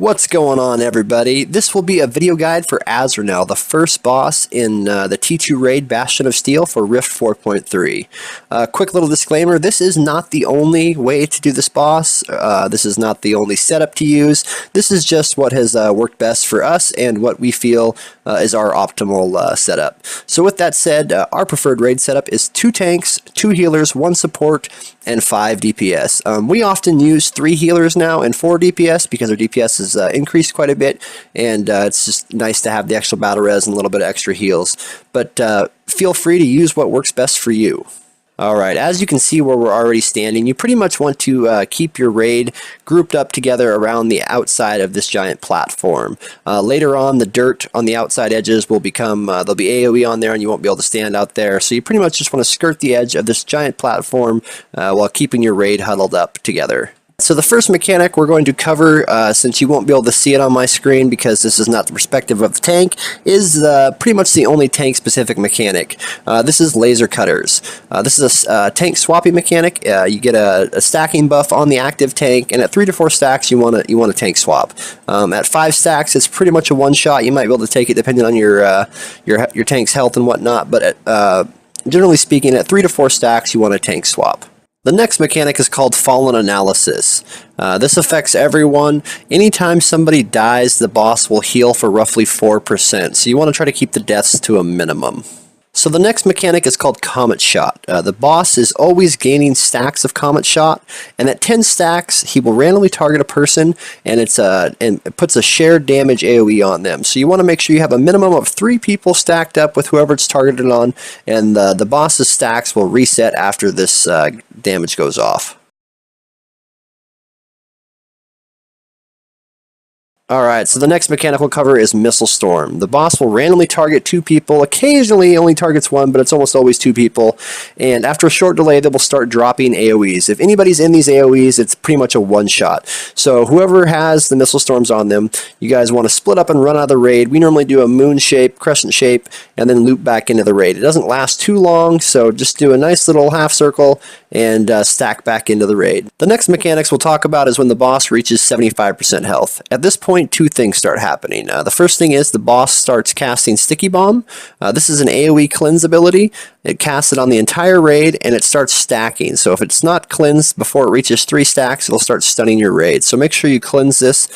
What's going on, everybody? This will be a video guide for Azranel, the first boss in the T2 raid Bastion of Steel for Rift 4.3. Quick little disclaimer, this is not the only way to do this boss. This is not the only setup to use. This is just what has worked best for us and what we feel is our optimal setup. So with that said, our preferred raid setup is 2 tanks, 2 healers, 1 support, and 5 DPS. We often use 3 healers now and 4 DPS because our DPS is increased quite a bit, and it's just nice to have the extra battle res and a little bit of extra heals. But feel free to use what works best for you. Alright, as you can see where we're already standing, you pretty much want to keep your raid grouped up together around the outside of this giant platform. Later on, the dirt on the outside edges will become, there'll be AoE on there and you won't be able to stand out there. So you pretty much just want to skirt the edge of this giant platform while keeping your raid huddled up together. So the first mechanic we're going to cover, since you won't be able to see it on my screen because this is not the perspective of the tank, is pretty much the only tank-specific mechanic. This is laser cutters. This is a tank swapping mechanic. You get a stacking buff on the active tank, and at 3 to 4 stacks, you want a tank swap. At 5 stacks, it's pretty much a one-shot. You might be able to take it depending on your tank's health and whatnot, but generally speaking, at 3 to 4 stacks, you want a tank swap. The next mechanic is called Fallen Analysis. This affects everyone. Anytime somebody dies, the boss will heal for roughly 4%, so you want to try to keep the deaths to a minimum. So the next mechanic is called Comet Shot. The boss is always gaining stacks of Comet Shot, and at 10 stacks, he will randomly target a person, and it puts a shared damage AoE on them. So you want to make sure you have a minimum of 3 people stacked up with whoever it's targeted on, and the boss's stacks will reset after this damage goes off. Alright, so the next mechanic we'll cover is Missile Storm. The boss will randomly target 2 people, occasionally only targets 1, but it's almost always 2 people, and after a short delay they will start dropping AoEs. If anybody's in these AoEs, it's pretty much a one-shot. So whoever has the Missile Storms on them, you guys want to split up and run out of the raid. We normally do a moon shape, crescent shape, and then loop back into the raid. It doesn't last too long, so just do a nice little half circle and stack back into the raid. The next mechanics we'll talk about is when the boss reaches 75% health. At this point, 2 things start happening. The first thing is the boss starts casting Sticky Bomb. This is an AoE cleanse ability. It casts it on the entire raid and it starts stacking. So if it's not cleansed before it reaches 3 stacks, it'll start stunning your raid. So make sure you cleanse this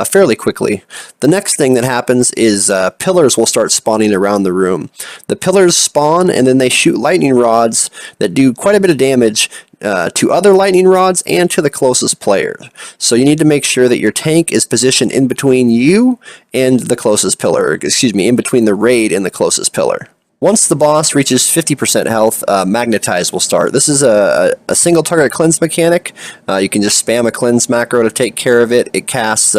fairly quickly. The next thing that happens is pillars will start spawning around the room. The pillars spawn and then they shoot lightning rods that do quite a bit of damage to other lightning rods and to the closest player. So you need to make sure that your tank is positioned in between you and the closest pillar, in between the raid and the closest pillar. Once the boss reaches 50% health, Magnetize will start. This is a single target cleanse mechanic. You can just spam a cleanse macro to take care of it. It casts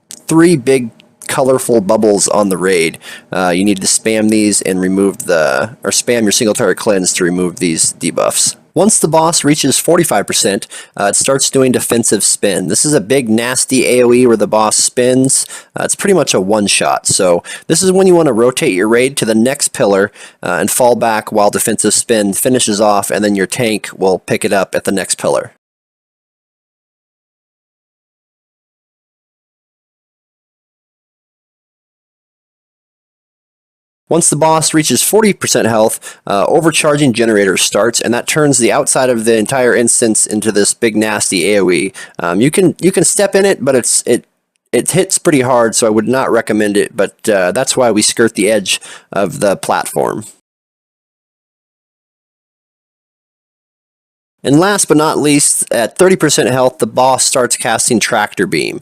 3 big colorful bubbles on the raid. You need to spam these and spam your single target cleanse to remove these debuffs. Once the boss reaches 45%, it starts doing defensive spin. This is a big nasty AoE where the boss spins. It's pretty much a one-shot. So this is when you want to rotate your raid to the next pillar and fall back while defensive spin finishes off, and then your tank will pick it up at the next pillar. Once the boss reaches 40% health, Overcharging Generator starts, and that turns the outside of the entire instance into this big nasty AoE. You can step in it, but it hits pretty hard, so I would not recommend it, but that's why we skirt the edge of the platform. And last but not least, at 30% health, the boss starts casting Tractor Beam.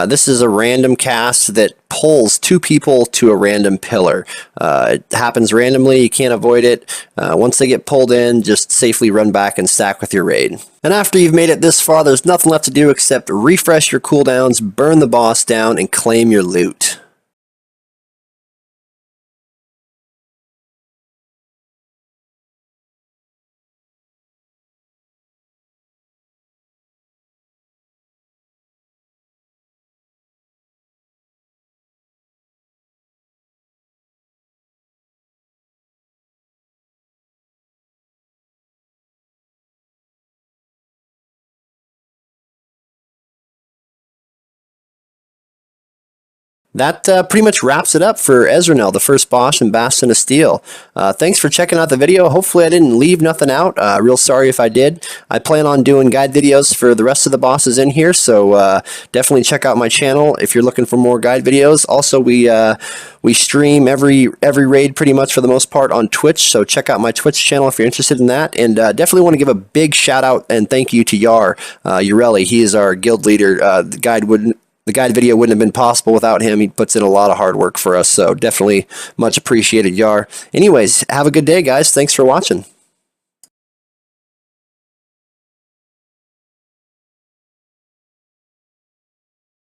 This is a random cast that pulls 2 people to a random pillar. It happens randomly, you can't avoid it. Once they get pulled in, just safely run back and stack with your raid. And after you've made it this far, there's nothing left to do except refresh your cooldowns, burn the boss down, and claim your loot. That pretty much wraps it up for Azranel, the first boss in Bastion of Steel. Thanks for checking out the video. Hopefully I didn't leave nothing out. Real sorry if I did. I plan on doing guide videos for the rest of the bosses in here, so definitely check out my channel if you're looking for more guide videos. Also, we stream every raid pretty much for the most part on Twitch, so check out my Twitch channel if you're interested in that. And definitely want to give a big shout out and thank you to Yar Urelli. He is our guild leader. The guide video wouldn't have been possible without him. He puts in a lot of hard work for us, so definitely much appreciated, Yar. Anyways, have a good day, guys. Thanks for watching.